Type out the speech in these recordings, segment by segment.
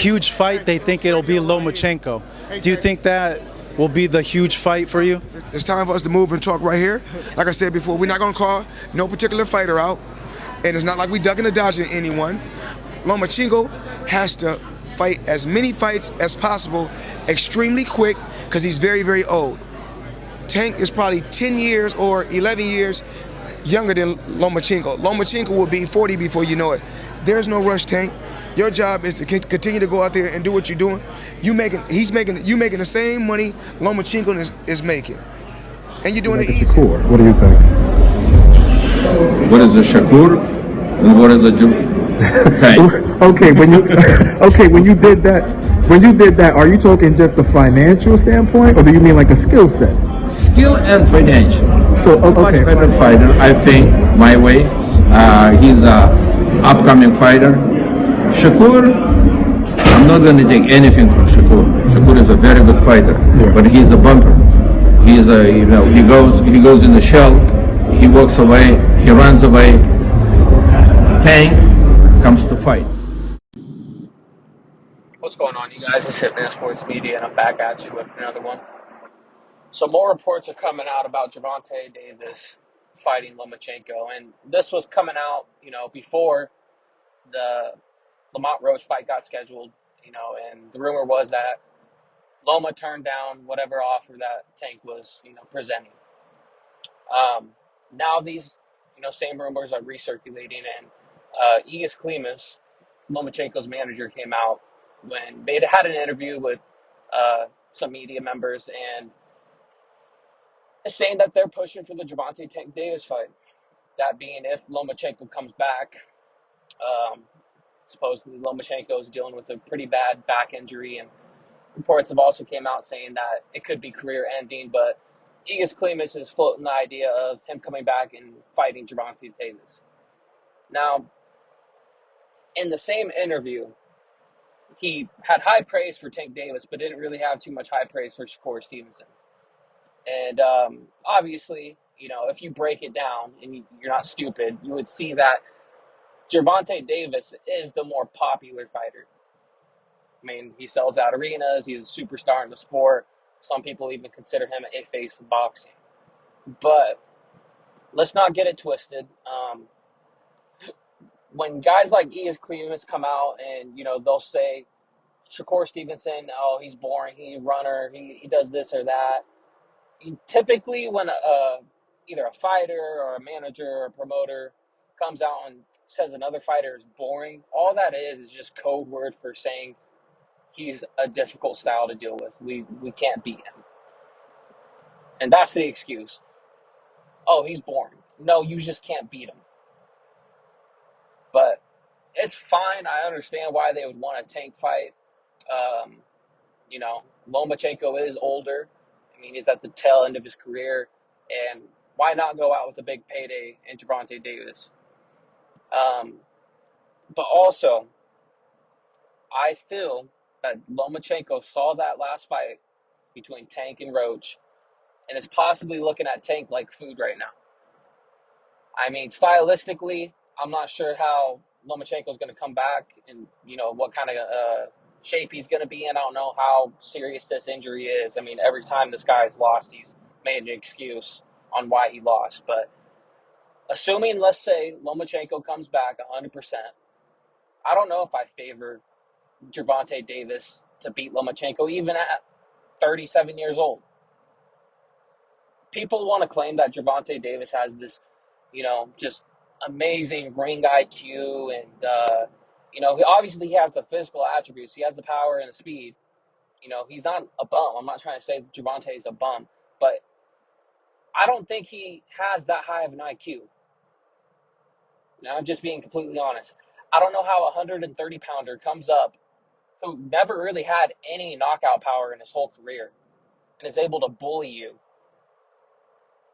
huge fight, they think it'll be Lomachenko. Do you think that will be the huge fight for you? It's time for us to move and talk right here. Like I said before, we're not going to call no particular fighter out, and it's not like we ducking or dodging anyone. Lomachenko has to fight as many fights as possible extremely quick because he's very, very old. Tank is probably 10 years or 11 years younger than Lomachenko. Lomachenko will be 40 before you know it. There's no rush, Tank. Your job is to continue to go out there and do what you're doing. You making the same money Lomachenko is making, and you're doing it easy. Shakur, what do you think? What is a Shakur and what is a Tank? Okay, when you did that, are you talking just the financial standpoint, or do you mean like a skill set? Skill and financial. So Much okay, better fighter, I think, my way. He's a upcoming fighter. Shakur, I'm not going to take anything from Shakur. Shakur is a very good fighter, but he's a bumper. He's a, he goes in the shell, he walks away, he runs away. Tank comes to fight. What's going on, you guys? It's Hitman Sports Media, and I'm back at you with another one. So more reports are coming out about Gervonta Davis fighting Lomachenko, and this was coming out, before the Lamont Roach fight got scheduled, and the rumor was that Loma turned down whatever offer that Tank was, presenting. Now these, same rumors are recirculating, and Igas Klimas, Lomachenko's manager, came out when they had an interview with some media members, and is saying that they're pushing for the Gervonta Tank Davis fight. That being if Lomachenko comes back. Supposedly Lomachenko is dealing with a pretty bad back injury, and reports have also came out saying that it could be career ending, but Igas Klimas is floating the idea of him coming back and fighting Gervonta Davis. Now, in the same interview, he had high praise for Tank Davis, but didn't really have too much high praise for Shakur Stevenson. And obviously, if you break it down and you're not stupid, you would see that Gervonta Davis is the more popular fighter. I mean, he sells out arenas. He's a superstar in the sport. Some people even consider him a face of boxing. But let's not get it twisted. When guys like Igas Klimas come out and, they'll say, Shakur Stevenson, oh, he's boring, he's a runner, he does this or that. Typically, when either a fighter or a manager or a promoter comes out and says another fighter is boring, all that is just code word for saying he's a difficult style to deal with. We can't beat him. And that's the excuse. Oh, he's boring. No, you just can't beat him. But it's fine. I understand why they would want a Tank fight. Lomachenko is older. I mean, he's at the tail end of his career. And why not go out with a big payday in Gervonta Davis? But also, I feel that Lomachenko saw that last fight between Tank and Roach and is possibly looking at Tank like food right now. I mean, stylistically, I'm not sure how Lomachenko's going to come back and, what kind of shape he's going to be in. I don't know how serious this injury is. I mean, every time this guy's lost, he's made an excuse on why he lost. But assuming, let's say, Lomachenko comes back 100%, I don't know if I favor Gervonta Davis to beat Lomachenko, even at 37 years old. People want to claim that Gervonta Davis has this, just amazing ring IQ, and he has the physical attributes. He has the power and the speed. He's not a bum. I'm not trying to say Gervonta is a bum, but I don't think he has that high of an IQ. Now, I'm just being completely honest. I don't know how a 130-pounder comes up who never really had any knockout power in his whole career and is able to bully you.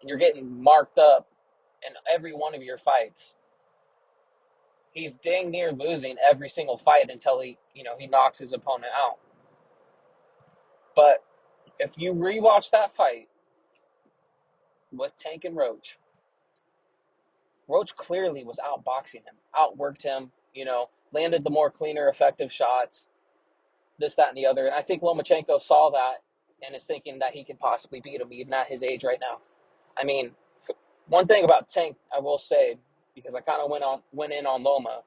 And you're getting marked up in every one of your fights. He's dang near losing every single fight until he knocks his opponent out. But if you rewatch that fight with Tank and Roach, Roach clearly was outboxing him, outworked him, landed the more cleaner, effective shots. this, that, and the other. And I think Lomachenko saw that and is thinking that he can possibly beat him even at his age right now. I mean, one thing about Tank, I will say, because I kind of went in on Loma,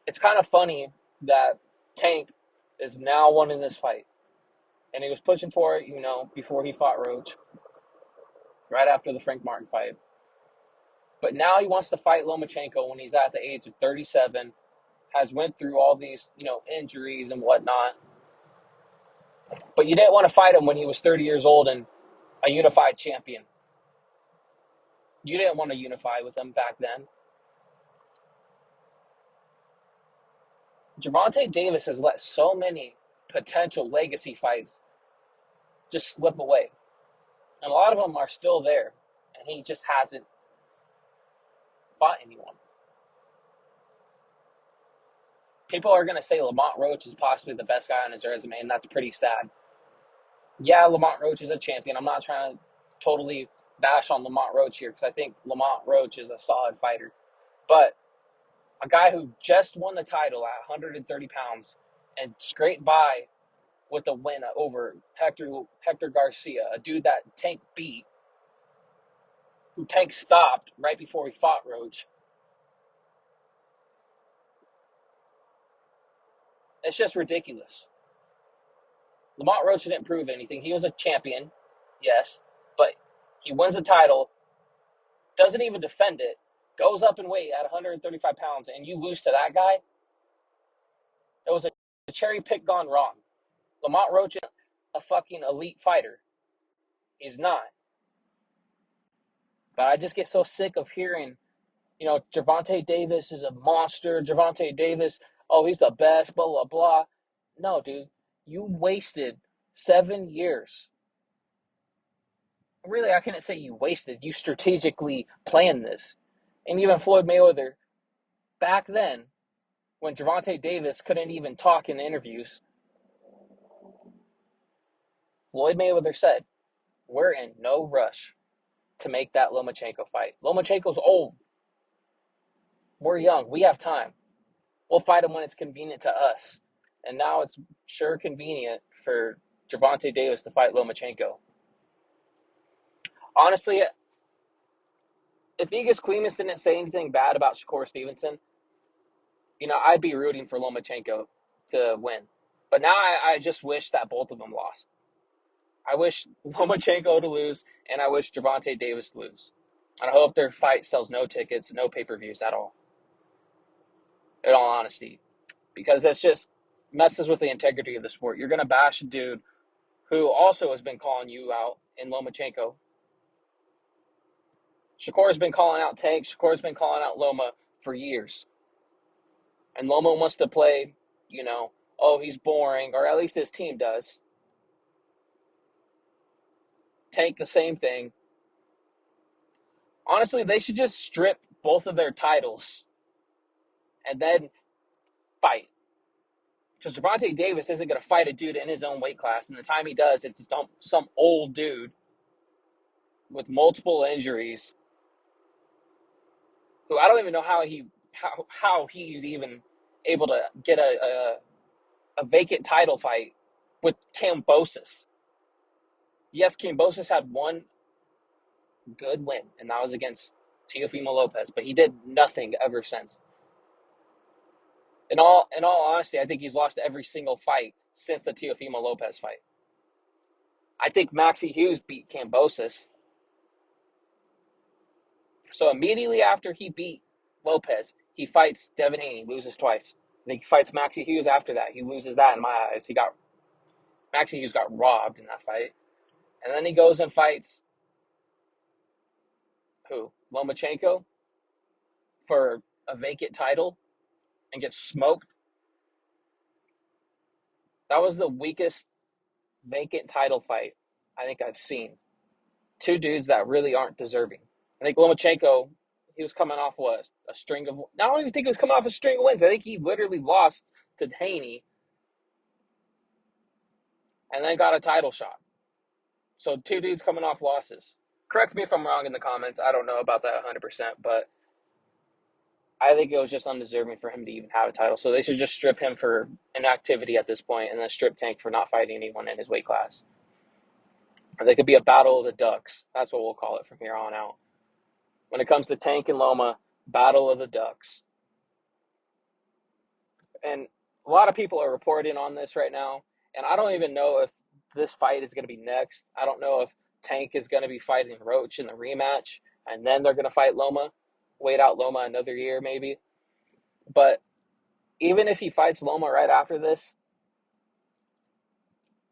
it's kind of funny that Tank is now winning this fight. And he was pushing for it, before he fought Roach, right after the Frank Martin fight. But now he wants to fight Lomachenko when he's at the age of 37, has went through all these, injuries and whatnot. But you didn't want to fight him when he was 30 years old and a unified champion. You didn't want to unify with him back then. Gervonta Davis has let so many potential legacy fights just slip away. And a lot of them are still there. And he just hasn't fought anyone. People are going to say Lamont Roach is possibly the best guy on his resume, and that's pretty sad. Yeah, Lamont Roach is a champion. I'm not trying to totally bash on Lamont Roach here because I think Lamont Roach is a solid fighter. But a guy who just won the title at 130 pounds and scraped by with a win over Hector Garcia, a dude that Tank beat, who Tank stopped right before he fought Roach. It's just ridiculous. Lamont Roach didn't prove anything. He was a champion, yes, but he wins the title, doesn't even defend it, goes up in weight at 135 pounds, and you lose to that guy? It was a cherry pick gone wrong. Lamont Roach is a fucking elite fighter. He's not. But I just get so sick of hearing, Gervonta Davis is a monster. Gervonta Davis, oh, he's the best, blah, blah, blah. No, dude. You wasted 7 years. Really, I couldn't say you wasted. You strategically planned this. And even Floyd Mayweather, back then, when Gervonta Davis couldn't even talk in interviews, Floyd Mayweather said, we're in no rush to make that Lomachenko fight. Lomachenko's old. We're young. We have time. We'll fight him when it's convenient to us. And now it's sure convenient for Gervonta Davis to fight Lomachenko. Honestly, if Igis Klimas didn't say anything bad about Shakur Stevenson, I'd be rooting for Lomachenko to win. But now I just wish that both of them lost. I wish Lomachenko to lose, and I wish Gervonta Davis to lose. And I hope their fight sells no tickets, no pay-per-views at all. In all honesty. Because it's just messes with the integrity of the sport. You're going to bash a dude who also has been calling you out in Lomachenko. Shakur's been calling out Tank. Shakur's been calling out Loma for years. And Loma wants to play, oh, he's boring, or at least his team does. Tank, the same thing. Honestly, they should just strip both of their titles and then fight. Because Gervonta Davis isn't going to fight a dude in his own weight class. And the time he does, it's some old dude with multiple injuries who I don't even know how he's even able to get a vacant title fight with Kambosos. Yes, Kambosos had one good win, and that was against Teofimo Lopez, but he did nothing ever since. In all honesty, I think he's lost every single fight since the Teofimo Lopez fight. I think Maxie Hughes beat Kambosos. So immediately after he beat Lopez, he fights Devin Haney, loses twice. I think he fights Maxie Hughes after that. He loses that in my eyes. Maxie Hughes got robbed in that fight. And then he goes and fights who? Lomachenko for a vacant title and gets smoked. That was the weakest vacant title fight I think I've seen. Two dudes that really aren't deserving. I think Lomachenko, he was coming off a string of... I don't even think he was coming off a string of wins. I think he literally lost to Haney and then got a title shot. So two dudes coming off losses. Correct me if I'm wrong in the comments. I don't know about that 100%, but I think it was just undeserving for him to even have a title. So they should just strip him for inactivity at this point, and then strip Tank for not fighting anyone in his weight class. Or they could be a battle of the ducks. That's what we'll call it from here on out. When it comes to Tank and Loma, battle of the ducks. And a lot of people are reporting on this right now, and I don't even know if this fight is going to be next. I don't know if Tank is going to be fighting Roach in the rematch, and then they're going to fight Loma, wait out Loma another year maybe. But even if he fights Loma right after this,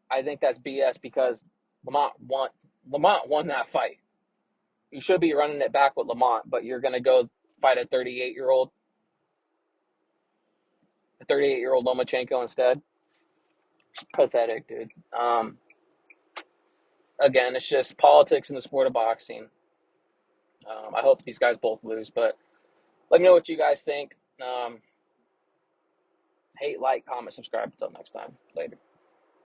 I think that's BS because Lamont won that fight. You should be running it back with Lamont, but you're going to go fight a 38-year-old Lomachenko instead. Pathetic, dude. Again, it's just politics in the sport of boxing. I hope these guys both lose, but let me know what you guys think. Hate, like, comment, subscribe. Until next time. Later.